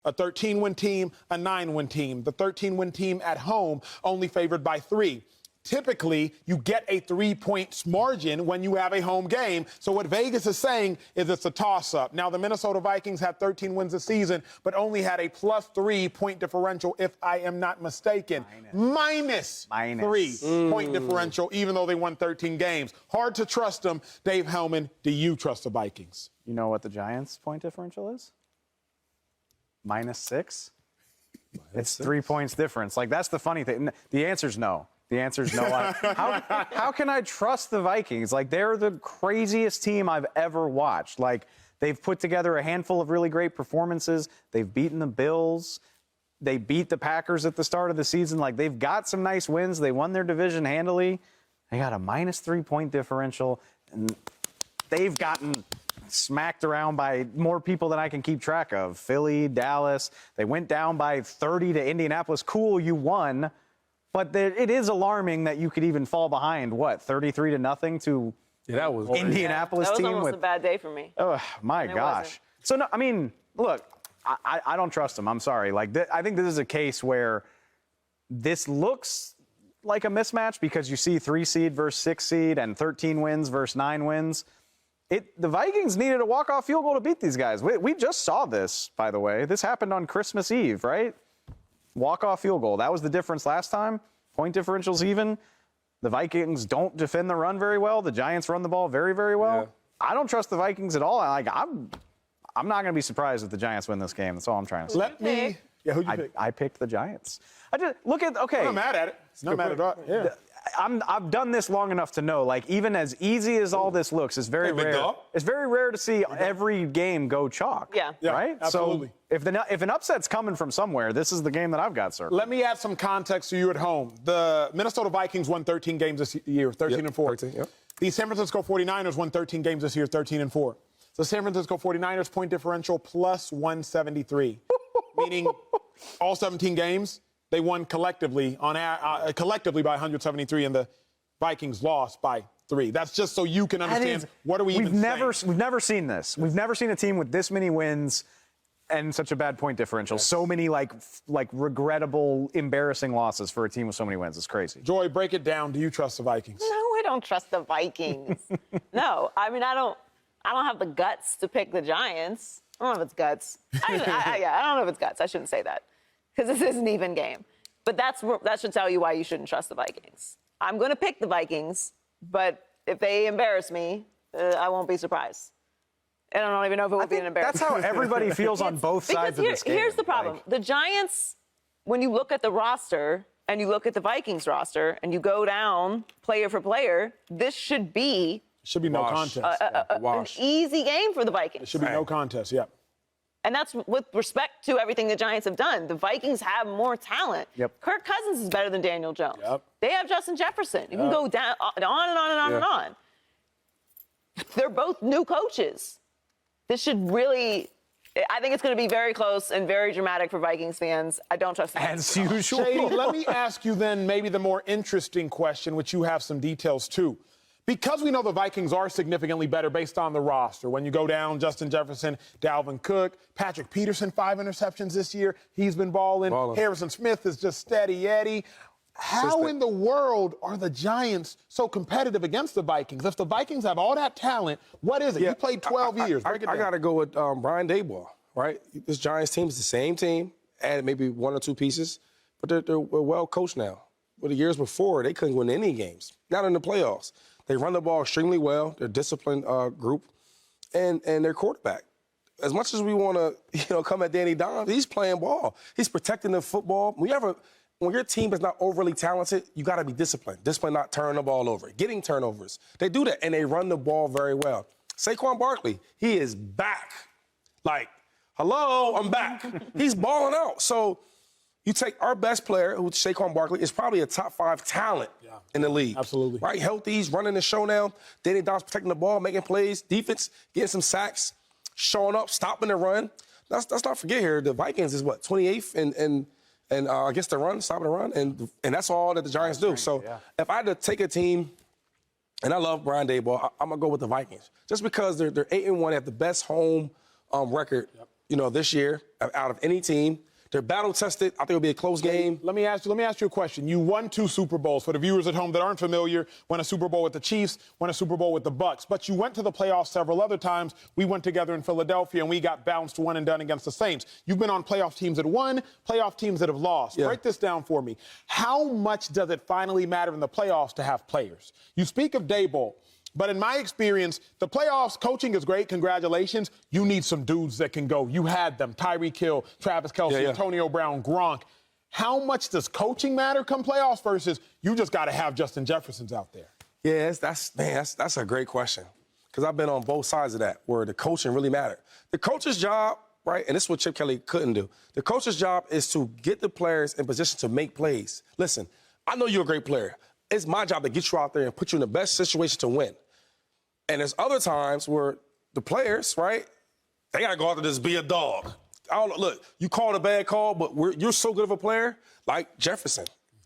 A 13-win team, a 9-win team. The 13-win team at home only favored by 3. Typically, you get a 3-point margin when you have a home game. So what Vegas is saying is it's a toss-up. Now, the Minnesota Vikings had 13 wins this season, but only had a +3 point differential, if I am not mistaken. Minus 3 point differential, even though they won 13 games. Hard to trust them. Dave Helman, do you trust the Vikings? You know what the Giants' point differential is? -6. It's 3 points difference. Like, that's the funny thing. The answer's no. The answer is no. How can I trust the Vikings? Like, they're the craziest team I've ever watched. Like, they've put together a handful of really great performances. They've beaten the Bills. They beat the Packers at the start of the season. Like, they've got some nice wins. They won their division handily. They got a -3 point differential. And they've gotten smacked around by more people than I can keep track of. Philly, Dallas. They went down by 30 to Indianapolis. Cool, you won. But it is alarming that you could even fall behind, 33-0 to that was Indianapolis team. That was almost a bad day for me. Oh, my gosh. So, no, I mean, look, I don't trust them. I'm sorry. Like, I think this is a case where this looks like a mismatch because you see 3 seed versus 6 seed and 13 wins versus 9 wins. The Vikings needed a walk-off field goal to beat these guys. We just saw this, by the way. This happened on Christmas Eve, right? Walk-off field goal. That was the difference last time. Point differential's even. The Vikings don't defend the run very well. The Giants run the ball very, very well. Yeah. I don't trust the Vikings at all. I'm not going to be surprised if the Giants win this game. That's all I'm trying to say. Who'd you pick? I picked the Giants. Okay. I'm not mad at it. It's not mad at all. Yeah. I've done this long enough to know, like, even as easy as all this looks, it's very rare. It's very rare to see every game go chalk. Yeah. Right? Absolutely. So if an upset's coming from somewhere, this is the game that I've got, sir. Let me add some context to you at home. The Minnesota Vikings won 13 games this year, 13-4. 13, yep. The San Francisco 49ers won 13 games this year, 13-4. The San Francisco 49ers point differential +173, meaning all 17 games they won collectively collectively by 173, and the Vikings lost by 3. That's just so you can understand what are we even saying. We've never seen this. We've never seen a team with this many wins and such a bad point differential. Yes. So many like regrettable, embarrassing losses for a team with so many wins. It's crazy. Joy, break it down. Do you trust the Vikings? No, I don't trust the Vikings. No, I mean I don't have the guts to pick the Giants. I don't know if it's guts. I don't know if it's guts. I shouldn't say that, because this is an even game. But that should tell you why you shouldn't trust the Vikings. I'm going to pick the Vikings, but if they embarrass me, I won't be surprised. And I don't even know if it would be an embarrassment. That's how everybody feels on both sides of this game. Here's the problem. The Giants, when you look at the roster and you look at the Vikings roster and you go down player for player, this should be no contest. An easy game for the Vikings. It should be no contest, yeah. And that's with respect to everything the Giants have done. The Vikings have more talent. Yep. Kirk Cousins is better than Daniel Jones. Yep. They have Justin Jefferson. You can go down, on and on and on and on. They're both new coaches. This should really, I think it's going to be very close and very dramatic for Vikings fans. I don't trust them. As usual. Shady, let me ask you then maybe the more interesting question, which you have some details too. Because we know the Vikings are significantly better based on the roster. When you go down, Justin Jefferson, Dalvin Cook, Patrick Peterson, 5 interceptions this year. He's been balling. Harrison Smith is just steady Eddie. How in the world are the Giants so competitive against the Vikings? If the Vikings have all that talent, what is it? You played 12 years. I got to go with Brian Daboll, right? This Giants team is the same team, added maybe 1 or 2 pieces, but they're well coached now. Well, the years before, they couldn't win any games, not in the playoffs. They run the ball extremely well. They're a disciplined group, and their quarterback. As much as we want to, come at Danny Dimes, he's playing ball. He's protecting the football. When your team is not overly talented, you got to be disciplined. Discipline, not turning the ball over, getting turnovers. They do that, and they run the ball very well. Saquon Barkley, he is back. Like, hello, I'm back. He's balling out. So you take our best player, who's Saquon Barkley, is probably a top 5 talent in the league. Absolutely. Right? Healthy, he's running the show now. Danny Dimes protecting the ball, making plays, defense, getting some sacks, showing up, stopping the run. Let's not forget here, the Vikings is 28th and against the run, stopping the run, and that's all that the Giants do. So if I had to take a team, and I love Brian Daboll, I'm gonna go with the Vikings, just because they're 8-1, have the best home record, this year out of any team. They're battle tested. I think it'll be a close game. Let me ask you a question. You won 2 Super Bowls. For the viewers at home that aren't familiar, won a Super Bowl with the Chiefs, won a Super Bowl with the Bucs. But you went to the playoffs several other times. We went together in Philadelphia, and we got bounced one and done against the Saints. You've been on playoff teams that won, playoff teams that have lost. Yeah. Break this down for me. How much does it finally matter in the playoffs to have players? You speak of Daboll. But in my experience, the playoffs, coaching is great. Congratulations. You need some dudes that can go. You had them. Tyreek Hill, Travis Kelce, Antonio Brown, Gronk. How much does coaching matter come playoffs versus you just got to have Justin Jeffersons out there? Yeah, that's a great question. Because I've been on both sides of that, where the coaching really mattered. The coach's job, right, and this is what Chip Kelly couldn't do. The coach's job is to get the players in position to make plays. Listen, I know you're a great player. It's my job to get you out there and put you in the best situation to win. And there's other times where the players, right, they got to go out there and just be a dog. I don't know, look, you called a bad call, but you're so good of a player, like Jefferson,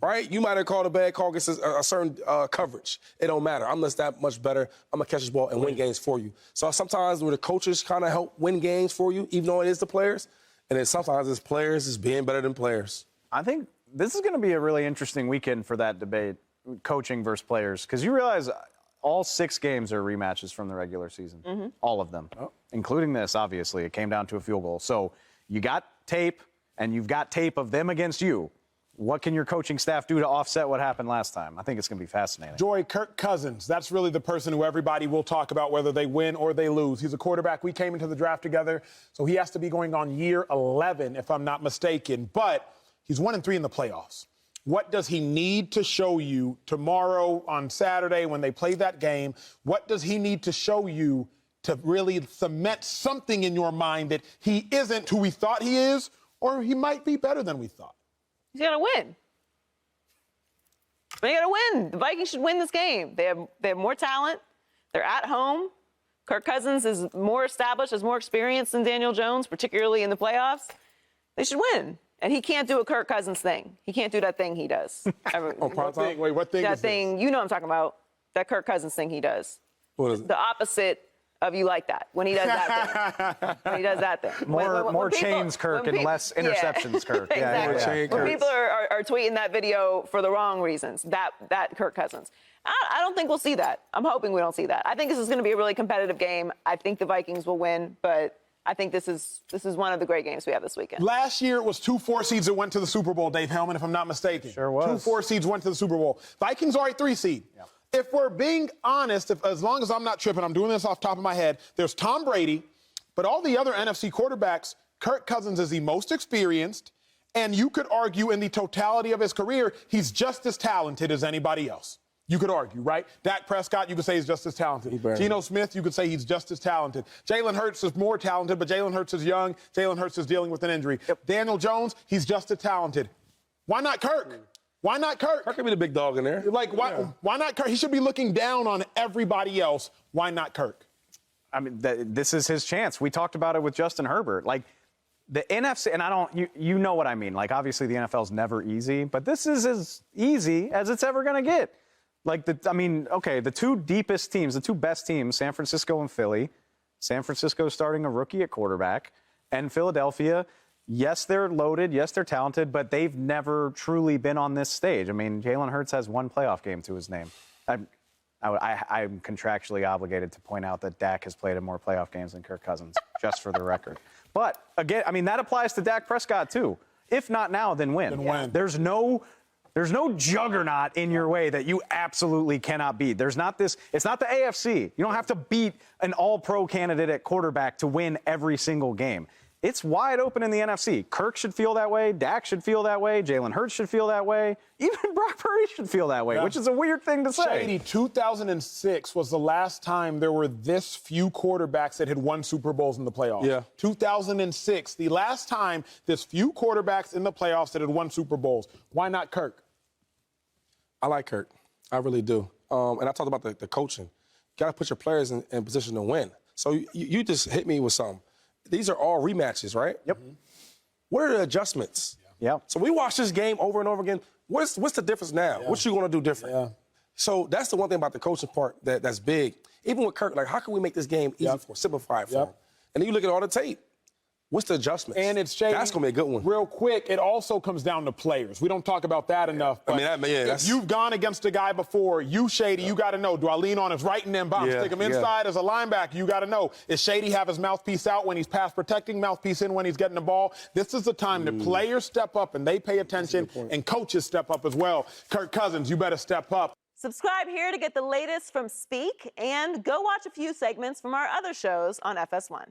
right? You might have called a bad call against a certain coverage. It don't matter. I'm just that much better. I'm going to catch this ball and win games for you. So sometimes where the coaches kind of help win games for you, even though it is the players, and then sometimes it's players is being better than players. I think this is going to be a really interesting weekend for that debate, coaching versus players, because you realize all 6 games are rematches from the regular season. All of them, including this, obviously. It came down to a field goal. So you got tape, and you've got tape of them against you. What can your coaching staff do to offset what happened last time? I think it's going to be fascinating. Joy, Kirk Cousins, that's really the person who everybody will talk about whether they win or they lose. He's a quarterback. We came into the draft together, so he has to be going on year 11, if I'm not mistaken. But he's 1-3 in the playoffs. What does he need to show you tomorrow on Saturday when they play that game? What does he need to show you to really cement something in your mind that he isn't who we thought he is, or he might be better than we thought? He's got to win. They got to win. The Vikings should win this game. They have more talent. They're at home. Kirk Cousins is more established, has more experience than Daniel Jones, particularly in the playoffs. They should win. And he can't do a Kirk Cousins thing. He can't do that thing he does. What thing? Wait, what thing that is thing, this? you know what I'm talking about, that Kirk Cousins thing he does. What is it? The opposite of you like that, when he does that thing. When he does that thing. More chains, Kirk, and less interceptions, Kirk. Exactly. When people are tweeting that video for the wrong reasons, that Kirk Cousins. I don't think we'll see that. I'm hoping we don't see that. I think this is going to be a really competitive game. I think the Vikings will win, but I think this is one of the great games we have this weekend. Last year, it was 2 4 seeds that went to the Super Bowl, Dave Helman, if I'm not mistaken. Sure was. 2 4 seeds went to the Super Bowl. Vikings are a 3 seed. Yeah. If we're being honest, as long as I'm not tripping, I'm doing this off the top of my head, there's Tom Brady, but all the other NFC quarterbacks, Kirk Cousins is the most experienced, and you could argue in the totality of his career, he's just as talented as anybody else. You could argue, right? Dak Prescott, you could say he's just as talented. Geno Smith, you could say he's just as talented. Jalen Hurts is more talented, but Jalen Hurts is young. Jalen Hurts is dealing with an injury. Yep. Daniel Jones, he's just as talented. Why not Kirk? Why not Kirk? Kirk could be the big dog in there. Like, why not Kirk? He should be looking down on everybody else. Why not Kirk? I mean, this is his chance. We talked about it with Justin Herbert. Like, the NFC, and you know what I mean. Like, obviously, the NFL's never easy, but this is as easy as it's ever going to get. Like, the 2 deepest teams, the 2 best teams, San Francisco and Philly. San Francisco starting a rookie at quarterback. And Philadelphia, yes, they're loaded. Yes, they're talented, but they've never truly been on this stage. I mean, Jalen Hurts has 1 playoff game to his name. I'm contractually obligated to point out that Dak has played in more playoff games than Kirk Cousins, just for the record. But, again, I mean, that applies to Dak Prescott, too. If not now, then when? Then when? There's no juggernaut in your way that you absolutely cannot beat. There's not this. It's not the AFC. You don't have to beat an all-pro candidate at quarterback to win every single game. It's wide open in the NFC. Kirk should feel that way. Dak should feel that way. Jalen Hurts should feel that way. Even Brock Purdy should feel that way, which is a weird thing to say. Shady, 2006 was the last time there were this few quarterbacks that had won Super Bowls in the playoffs. Yeah. 2006, the last time this few quarterbacks in the playoffs that had won Super Bowls. Why not Kirk? I like Kirk. I really do. And I talked about the coaching. You got to put your players in position to win. So you just hit me with something. These are all rematches, right? Yep. What are the adjustments? Yeah. So we watch this game over and over again. What's the difference now? Yeah. What you going to do different? Yeah. So that's the one thing about the coaching part that's big. Even with Kirk, like, how can we make this game easy for him, simplify it for him? And then you look at all the tape. What's the adjustment? And it's Shady. That's going to be a good one. Real quick, it also comes down to players. We don't talk about that enough. But if you've gone against a guy before, Shady, you got to know, do I lean on his right and then bounce? Stick him inside as a linebacker, you got to know. Is Shady have his mouthpiece out when he's pass protecting, mouthpiece in when he's getting the ball? This is the time that players step up and they pay attention, and coaches step up as well. Kirk Cousins, you better step up. Subscribe here to get the latest from Speak, and go watch a few segments from our other shows on FS1.